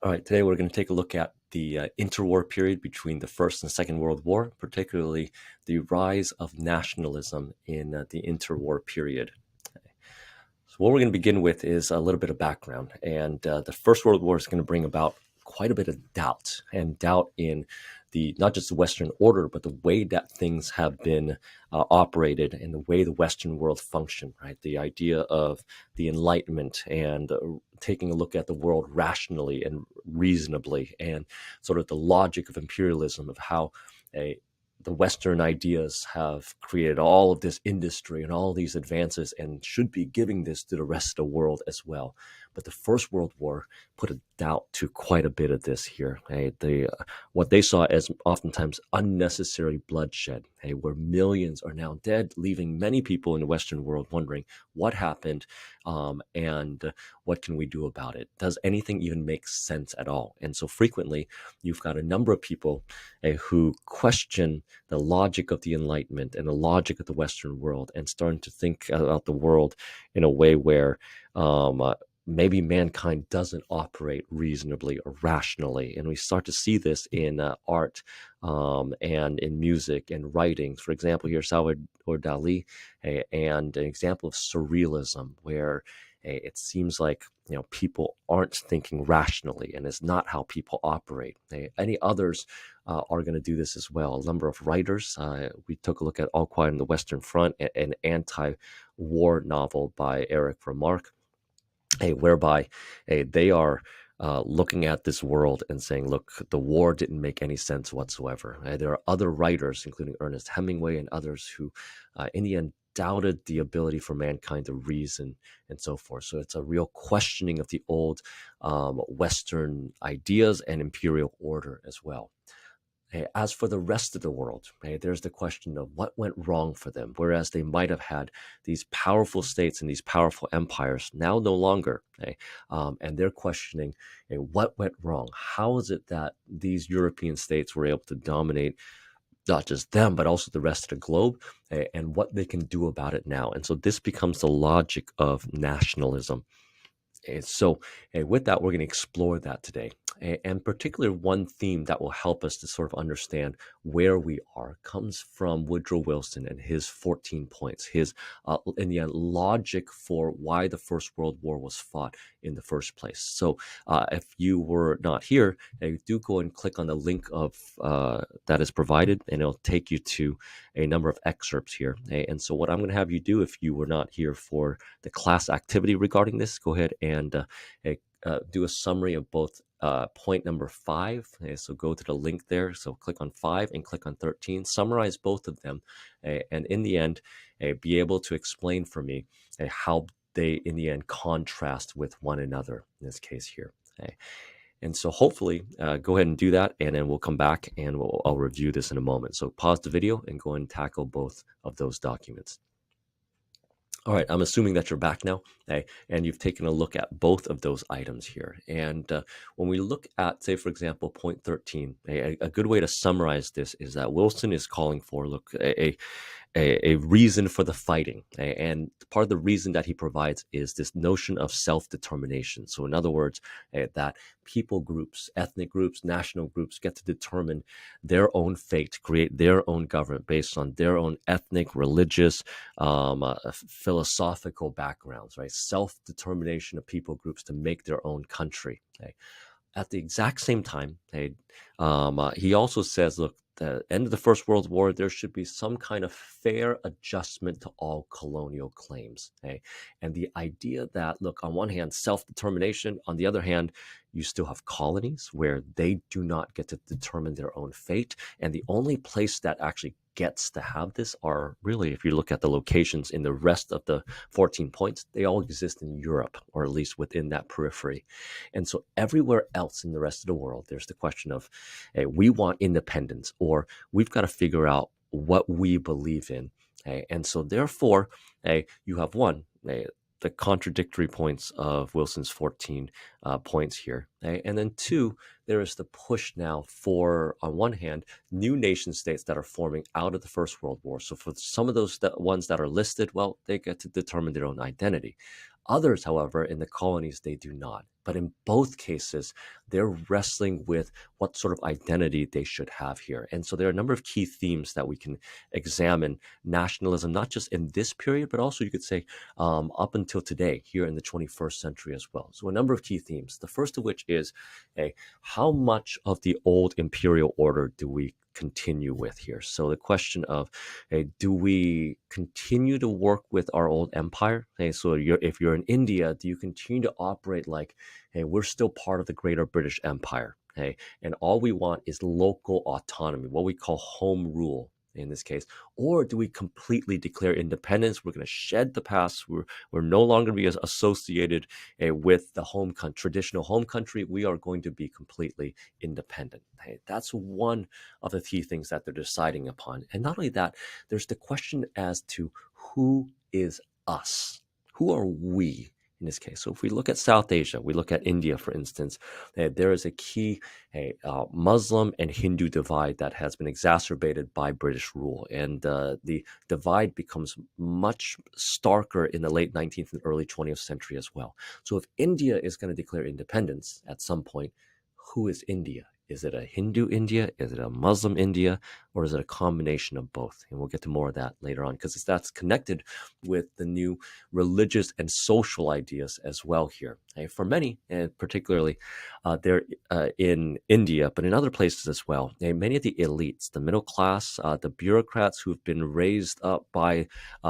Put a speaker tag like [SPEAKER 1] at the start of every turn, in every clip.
[SPEAKER 1] All right, today we're going to take a look at the interwar period between the First and Second World War, particularly the rise of nationalism in the interwar period. So what we're going to begin with is a little bit of background. And the First World War is going to bring about quite a bit of doubt, and doubt in the not just the Western order, but the way that things have been operated and the way the Western world functioned, right? The idea of the Enlightenment and taking a look at the world rationally and reasonably, and sort of the logic of imperialism, of how the Western ideas have created all of this industry and all these advances and should be giving this to the rest of the world as well. But the First World War put a doubt to quite a bit of this here. What they saw as oftentimes unnecessary bloodshed, where millions are now dead, leaving many people in the Western world wondering what happened, and what can we do about it? Does anything even make sense at all? And so frequently, you've got a number of people who question the logic of the Enlightenment and the logic of the Western world, and starting to think about the world in a way where maybe mankind doesn't operate reasonably or rationally. And we start to see this in art and in music and writings. For example, here, Salvador Dali, and an example of surrealism, where it seems like people aren't thinking rationally, and it's not how people operate. Any others are going to do this as well. A number of writers. We took a look at All Quiet on the Western Front, an anti-war novel by Eric Remarque, whereby they are looking at this world and saying, look, the war didn't make any sense whatsoever. There are other writers, including Ernest Hemingway and others, who in the end doubted the ability for mankind to reason and so forth. So it's a real questioning of the old Western ideas and imperial order as well. As for the rest of the world, there's the question of what went wrong for them. Whereas they might have had these powerful states and these powerful empires, now no longer. And they're questioning what went wrong. How is it that these European states were able to dominate not just them, but also the rest of the globe, and what they can do about it now? And so this becomes the logic of nationalism. So with that, we're going to explore that today. And particularly one theme that will help us to sort of understand where we are comes from Woodrow Wilson and his 14 points, his, in the end, logic for why the First World War was fought in the first place. So if you were not here, do go and click on the link of that is provided, and it'll take you to a number of excerpts here. And so what I'm going to have you do, if you were not here for the class activity regarding this, go ahead and do a summary of both point number 5. So go to the link there. So click on 5 and click on 13. Summarize both of them. And in the end, be able to explain for me how they, in the end, contrast with one another in this case here. And so hopefully, go ahead and do that, and then we'll come back and I'll review this in a moment. So pause the video and go and tackle both of those documents. All right, I'm assuming that you're back now, and you've taken a look at both of those items here. And when we look at, say, for example, point 13, a good way to summarize this is that Wilson is calling for, look, a reason for the fighting. And part of the reason that he provides is this notion of self-determination. So in other words, that people groups, ethnic groups, national groups get to determine their own fate, create their own government based on their own ethnic, religious, philosophical backgrounds, right? Self-determination of people groups to make their own country. At the exact same time, he also says, look, the end of the First World War, there should be some kind of fair adjustment to all colonial claims. And the idea that, look, on one hand, self-determination, on the other hand, you still have colonies where they do not get to determine their own fate. And the only place that actually gets to have this are really, if you look at the locations in the rest of the 14 points, they all exist in Europe, or at least within that periphery. And so everywhere else in the rest of the world, there's the question of, we want independence, or we've got to figure out what we believe in. And so therefore, you have one, the contradictory points of Wilson's 14 points here. And then 2, there is the push now for, on one hand, new nation states that are forming out of the First World War. So for some of those ones that are listed, well, they get to determine their own identity. Others, however, in the colonies, they do not. But in both cases, they're wrestling with what sort of identity they should have here. And so there are a number of key themes that we can examine nationalism, not just in this period, but also you could say up until today, here in the 21st century as well. So a number of key themes. The first of which is how much of the old imperial order do we continue with here? So the question of, do we continue to work with our old empire? So if you're in India, do you continue to operate like, hey, we're still part of the greater British Empire, and all we want is local autonomy, what we call home rule in this case? Or do we completely declare independence? We're going to shed the past. We're no longer going to be associated with the traditional home country. We are going to be completely independent. That's one of the key things that they're deciding upon. And not only that, there's the question as to who is us? Who are we in this case? So if we look at South Asia, we look at India, for instance, there is a key Muslim and Hindu divide that has been exacerbated by British rule. And the divide becomes much starker in the late 19th and early 20th century as well. So if India is going to declare independence at some point, who is India? Is it a Hindu India? Is it a Muslim India? Or is it a combination of both? And we'll get to more of that later on, because that's connected with the new religious and social ideas as well here. For many, and particularly they're in India, but in other places as well, many of the elites, the middle class, the bureaucrats who've been raised up by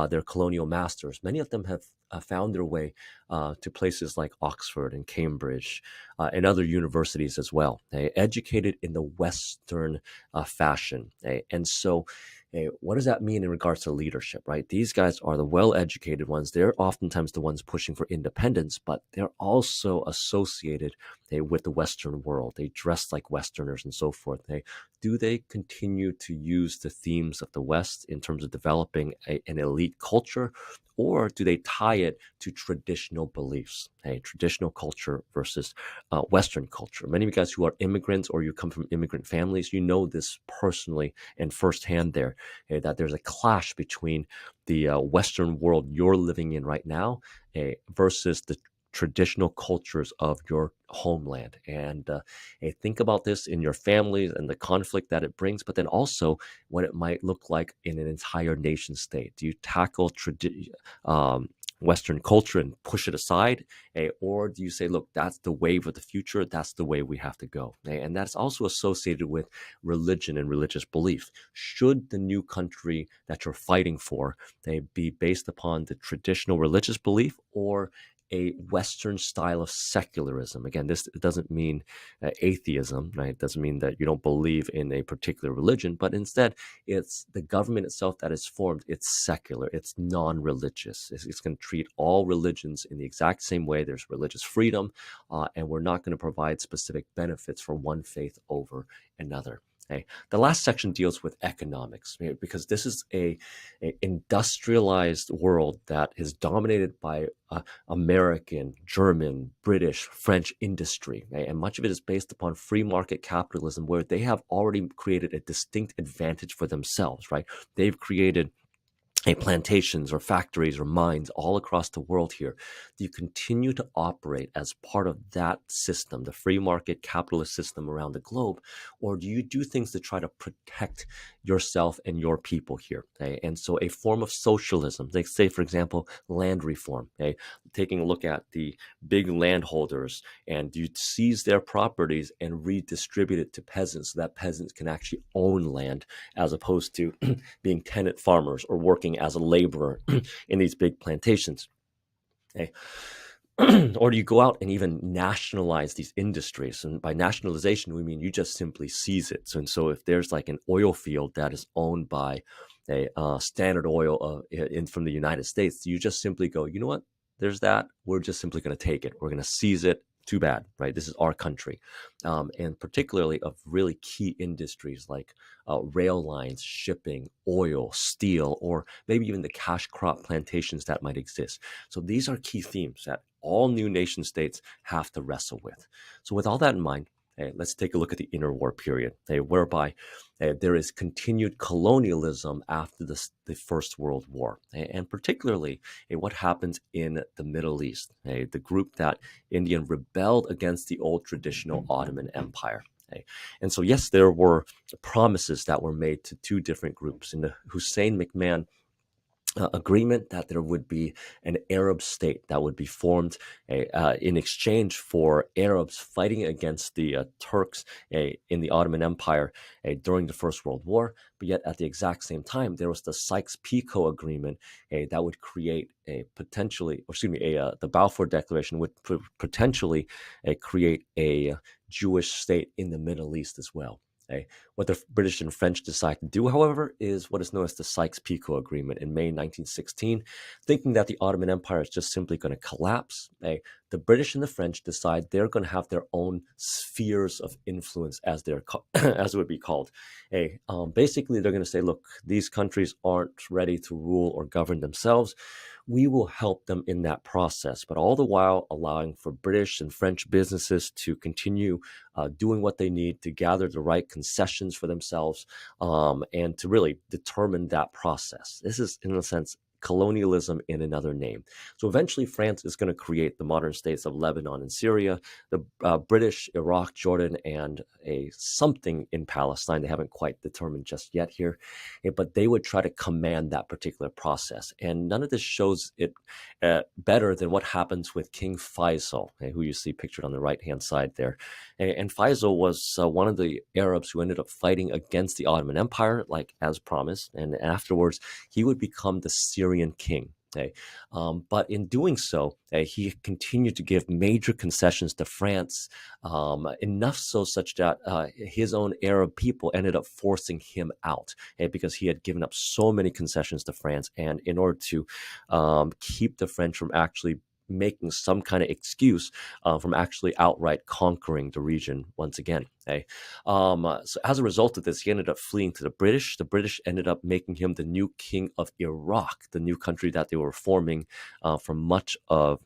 [SPEAKER 1] their colonial masters, many of them have found their way to places like Oxford and Cambridge and other universities as well, educated in the Western fashion. And so what does that mean in regards to leadership, right? These guys are the well-educated ones. They're oftentimes the ones pushing for independence, but they're also associated with the Western world. They dress like Westerners and so forth. Do they continue to use the themes of the West in terms of developing an elite culture, or do they tie it to traditional beliefs, traditional culture versus Western culture? Many of you guys who are immigrants or you come from immigrant families, you know this personally and firsthand there, that there's a clash between the Western world you're living in right now versus the traditional cultures of your homeland. And think about this in your families and the conflict that it brings, but then also what it might look like in an entire nation state. Do you tackle Western culture and push it aside? Or do you say, look, that's the wave of the future, that's the way we have to go? And that's also associated with religion and religious belief. Should the new country that you're fighting for be based upon the traditional religious belief, or a Western style of secularism? Again, this doesn't mean atheism, right? It doesn't mean that you don't believe in a particular religion, but instead it's the government itself that is formed. It's secular, it's non-religious. It's going to treat all religions in the exact same way. There's religious freedom, and we're not going to provide specific benefits for one faith over another. The last section deals with economics, because this is a industrialized world that is dominated by American, German, British, French industry, and much of it is based upon free market capitalism, where they have already created a distinct advantage for themselves, right? They've created plantations or factories or mines all across the world here. Do you continue to operate as part of that system, the free market capitalist system around the globe, or do you do things to try to protect yourself and your people here? And so a form of socialism, like say, for example, land reform, taking a look at the big landholders, and you seize their properties and redistribute it to peasants so that peasants can actually own land, as opposed to being tenant farmers or working as a laborer in these big plantations. Or do you go out and even nationalize these industries? And by nationalization, we mean you just simply seize it. And so if there's like an oil field that is owned by a Standard Oil from the United States, you just simply go, you know what? There's that. We're just simply going to take it. We're going to seize it. Too bad, right? This is our country. And particularly of really key industries like rail lines, shipping, oil, steel, or maybe even the cash crop plantations that might exist. So these are key themes that all new nation states have to wrestle with. So with all that in mind, Let's take a look at the interwar period, whereby there is continued colonialism after the First World War, and particularly what happens in the Middle East, the group that Indian rebelled against the old traditional Ottoman Empire. And so, yes, there were promises that were made to two different groups. In the Hussein McMahon agreement, that there would be an Arab state that would be formed in exchange for Arabs fighting against the Turks in the Ottoman Empire during the First World War. But yet at the exact same time, there was the Sykes-Picot agreement that would create a potentially, or excuse me, the Balfour Declaration would potentially create a Jewish state in the Middle East as well. What the British and French decide to do, however, is what is known as the Sykes-Picot Agreement in May 1916, thinking that the Ottoman Empire is just simply going to collapse. The British and the French decide they're going to have their own spheres of influence, as as it would be called. Basically, they're going to say, look, these countries aren't ready to rule or govern themselves. We will help them in that process, but all the while allowing for British and French businesses to continue doing what they need to gather the right concessions for themselves, and to really determine that process. This is, in a sense, colonialism in another name. So eventually France is going to create the modern states of Lebanon and Syria, the British, Iraq, Jordan, and something in Palestine. They haven't quite determined just yet here, but they would try to command that particular process. And none of this shows it better than what happens with King Faisal, who you see pictured on the right-hand side there. And Faisal was one of the Arabs who ended up fighting against the Ottoman Empire, like as promised, and afterwards he would become the Syrian king. But in doing so, he continued to give major concessions to France, enough so such that his own Arab people ended up forcing him out because he had given up so many concessions to France, and in order to keep the French from actually making some kind of excuse from actually outright conquering the region once again. So as a result of this, he ended up fleeing to the British. The British ended up making him the new king of Iraq, the new country that they were forming from much of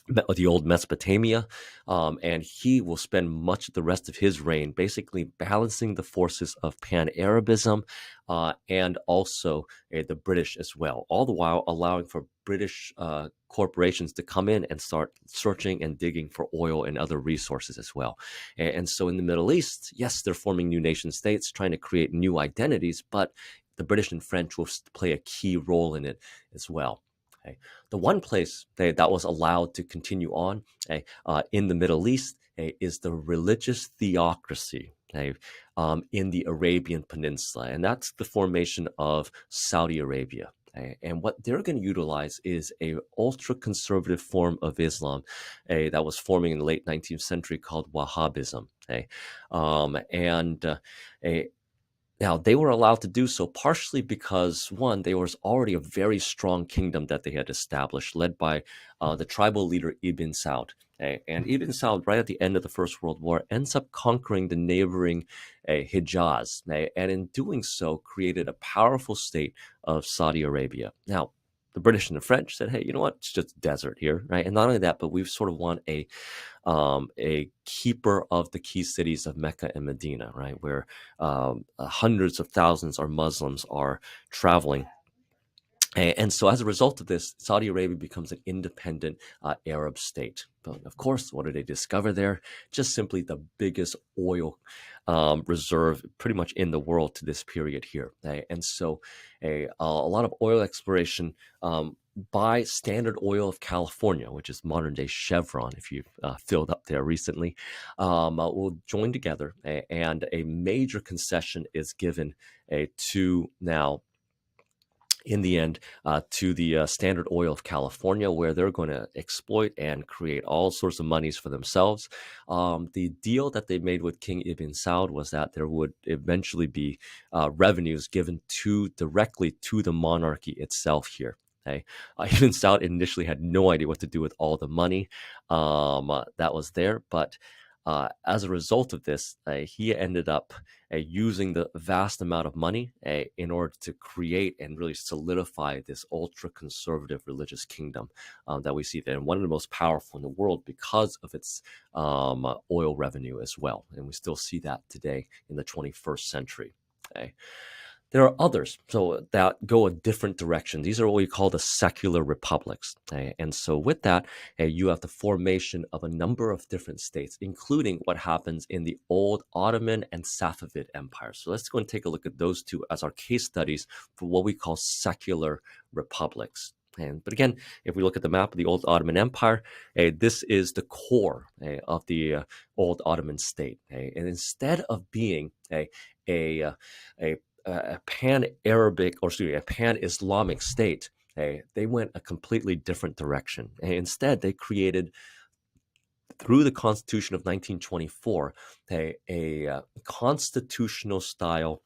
[SPEAKER 1] the old Mesopotamia, and he will spend much of the rest of his reign basically balancing the forces of Pan-Arabism and also the British as well, all the while allowing for British corporations to come in and start searching and digging for oil and other resources as well. And so in the Middle East, yes, they're forming new nation states, trying to create new identities, but the British and French will play a key role in it as well. The one place that was allowed to continue on in the Middle East is the religious theocracy in the Arabian Peninsula, and that's the formation of Saudi Arabia. And what they're going to utilize is a ultra-conservative form of Islam that was forming in the late 19th century called Wahhabism. Now, they were allowed to do so partially because, one, there was already a very strong kingdom that they had established, led by the tribal leader Ibn Saud. And Ibn Saud, right at the end of the First World War, ends up conquering the neighboring Hijaz, and in doing so, created a powerful state of Saudi Arabia. Now, the British and the French said, hey, you know what? It's just desert here, right? And not only that, but we sort of want a keeper of the key cities of Mecca and Medina, right, where hundreds of thousands of Muslims are traveling. And so as a result of this, Saudi Arabia becomes an independent Arab state. But of course, what do they discover there? Just simply the biggest oil reserve pretty much in the world to this period here. And so a lot of oil exploration by Standard Oil of California, which is modern day Chevron, if you've filled up there recently, will join together, and a major concession is given to now, in the end, to the Standard Oil of California, where they're going to exploit and create all sorts of monies for themselves. The deal that they made with King Ibn Saud was that there would eventually be revenues given directly to the monarchy itself here. Ibn Saud initially had no idea what to do with all the money that was there, but as a result of this, he ended up using the vast amount of money in order to create and really solidify this ultra conservative religious kingdom that we see there, and one of the most powerful in the world because of its oil revenue as well. And we still see that today in the 21st century. Okay. There are others that go a different direction. These are what we call the secular republics. And so with that, you have the formation of a number of different states, including what happens in the old Ottoman and Safavid empires. So let's go and take a look at those two as our case studies for what we call secular republics. But again, if we look at the map of the old Ottoman Empire, this is the core of the old Ottoman state. And instead of being a pan-Arabic, or excuse me, a pan-Islamic state, they went a completely different direction. Instead, they created, through the Constitution of 1924, a constitutional style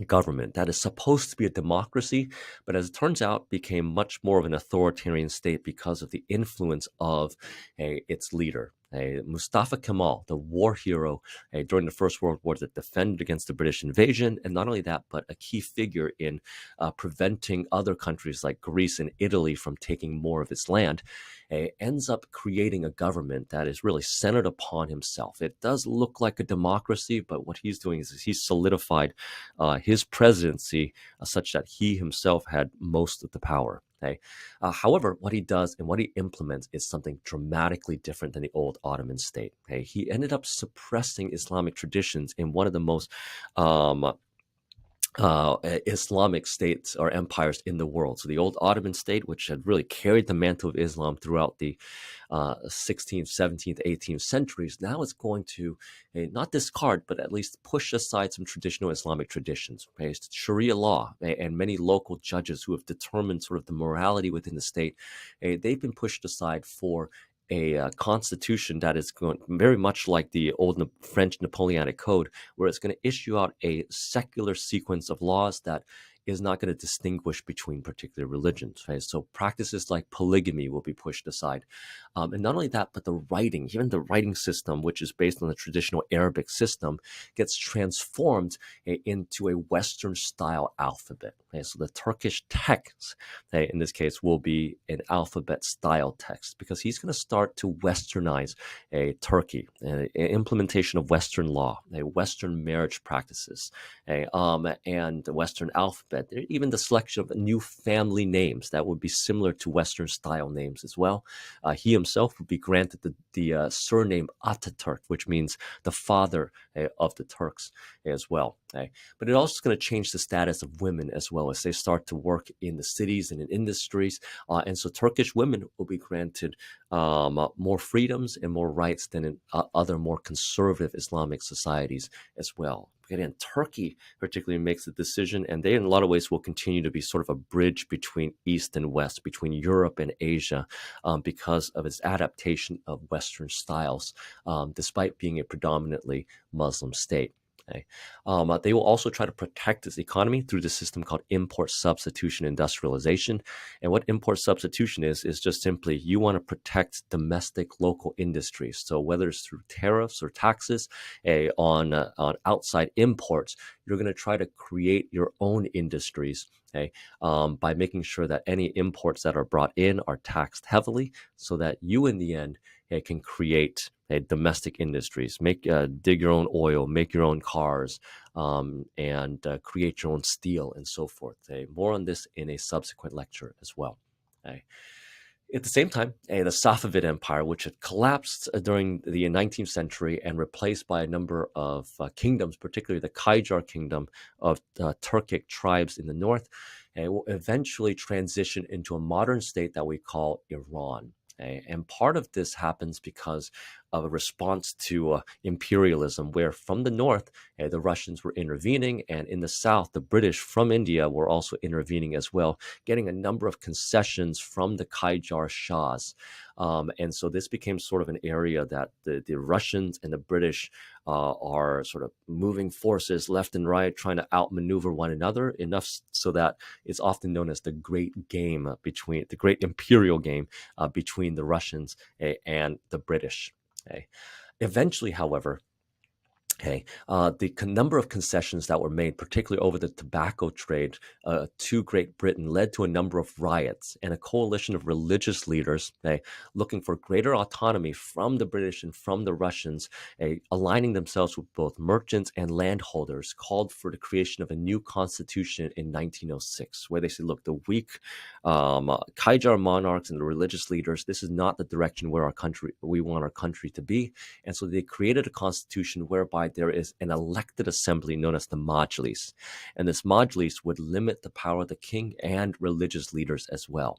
[SPEAKER 1] government that is supposed to be a democracy, but as it turns out, became much more of an authoritarian state because of the influence of its leader. Mustafa Kemal, the war hero during the First World War that defended against the British invasion, and not only that, but a key figure in preventing other countries like Greece and Italy from taking more of its land, ends up creating a government that is really centered upon himself. It does look like a democracy, but what he's doing is he's solidified his presidency such that he himself had most of the power. However, what he does and what he implements is something dramatically different than the old Ottoman state. He ended up suppressing Islamic traditions in one of the most Islamic states or empires in the world. So the old Ottoman state, which had really carried the mantle of Islam throughout the 16th, 17th, 18th centuries, now it's going to not discard, but at least push aside some traditional Islamic traditions. Sharia law and many local judges who have determined sort of the morality within the state, they've been pushed aside for a constitution that is going very much like the old French Napoleonic Code, where it's going to issue out a secular sequence of laws that is not going to distinguish between particular religions. So practices like polygamy will be pushed aside. And not only that, but the writing, even the writing system, which is based on the traditional Arabic system, gets transformed into a Western style alphabet. So the Turkish text, in this case, will be an alphabet style text, because he's going to start to Westernize Turkey, implementation of Western law, Western marriage practices, and the Western alphabet, even the selection of new family names that would be similar to Western style names as well. He himself would be granted the surname Ataturk, which means the father of the Turks as well. But it also is going to change the status of women as well as they start to work in the cities and in industries. And so Turkish women will be granted more freedoms and more rights than in other more conservative Islamic societies as well. Again, Turkey particularly makes the decision, and they in a lot of ways will continue to be sort of a bridge between East and West, between Europe and Asia, because of its adaptation of Western styles, despite being a predominantly Muslim state. They will also try to protect its economy through the system called import substitution industrialization. And what import substitution is just simply you want to protect domestic local industries. So whether it's through tariffs or taxes on outside imports, you're going to try to create your own industries by making sure that any imports that are brought in are taxed heavily, so that you in the end can create domestic industries, dig your own oil, make your own cars, and create your own steel and so forth. More on this in a subsequent lecture as well. At the same time, the Safavid Empire, which had collapsed during the 19th century and replaced by a number of kingdoms, particularly the Qajar kingdom of Turkic tribes in the north, will eventually transition into a modern state that we call Iran. And part of this happens because of a response to imperialism, where from the north, the Russians were intervening, and in the south, the British from India were also intervening as well, getting a number of concessions from the Qajar Shahs. And so this became sort of an area that the Russians and the British are sort of moving forces left and right, trying to outmaneuver one another, enough so that it's often known as the great game between the great imperial game between the Russians and the British. Eventually, however, the number of concessions that were made, particularly over the tobacco trade to Great Britain, led to a number of riots and a coalition of religious leaders looking for greater autonomy from the British and from the Russians, aligning themselves with both merchants and landholders, called for the creation of a new constitution in 1906, where they said, look, the weak Qajar monarchs and the religious leaders, this is not the direction where we want our country to be. And so they created a constitution whereby there is an elected assembly known as the Majlis. And this Majlis would limit the power of the king and religious leaders as well.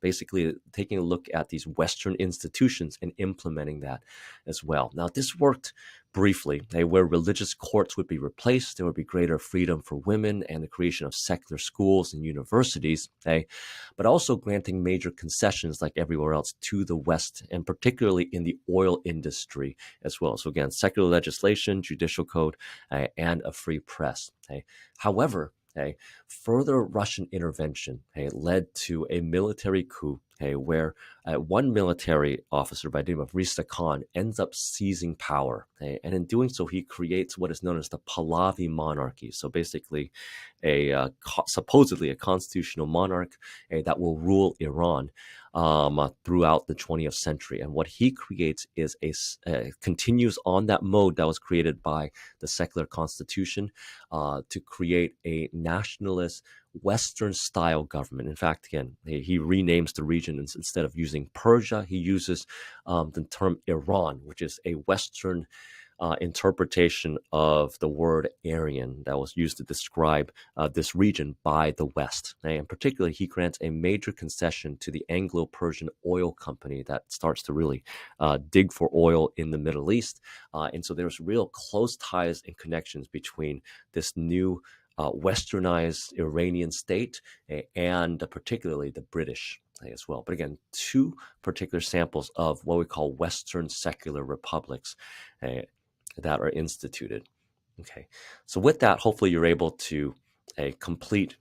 [SPEAKER 1] Basically, taking a look at these Western institutions and implementing that as well. Now, this worked briefly, where religious courts would be replaced. There would be greater freedom for women and the creation of secular schools and universities, but also granting major concessions like everywhere else to the West, and particularly in the oil industry as well. So again, secular legislation, judicial code, and a free press. However, further Russian intervention led to a military coup where one military officer by the name of Rista Khan ends up seizing power. And in doing so, he creates what is known as the Pahlavi monarchy. So basically, supposedly a constitutional monarch that will rule Iran throughout the 20th century. And what he creates is continues on that mode that was created by the secular constitution to create a nationalist Western-style government. In fact, again, he renames the region. Instead of using Persia, he uses the term Iran, which is a Western interpretation of the word Aryan that was used to describe this region by the West. And particularly, he grants a major concession to the Anglo-Persian oil company that starts to really dig for oil in the Middle East. And so there's real close ties and connections between this new westernized Iranian state and particularly the British as well. But again, two particular samples of what we call Western secular republics that are instituted. Okay, so with that, hopefully you're able to complete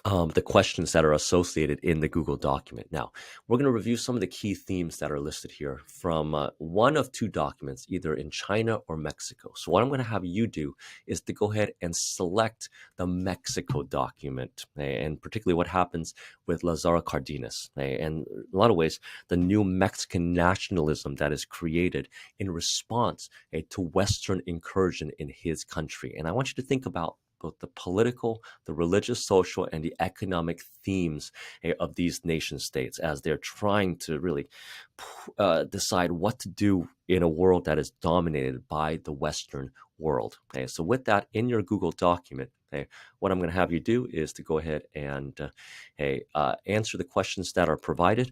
[SPEAKER 1] the questions that are associated in the Google document. Now, we're going to review some of the key themes that are listed here from one of two documents, either in China or Mexico. So what I'm going to have you do is to go ahead and select the Mexico document, and particularly what happens with Lázaro Cárdenas, and in a lot of ways, the new Mexican nationalism that is created in response to Western incursion in his country. And I want you to think about both the political, the religious, social, and the economic themes of these nation states as they're trying to really decide what to do in a world that is dominated by the Western world. So with that in your Google document, what I'm going to have you do is to go ahead and answer the questions that are provided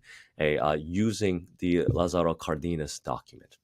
[SPEAKER 1] using the Lázaro Cárdenas document.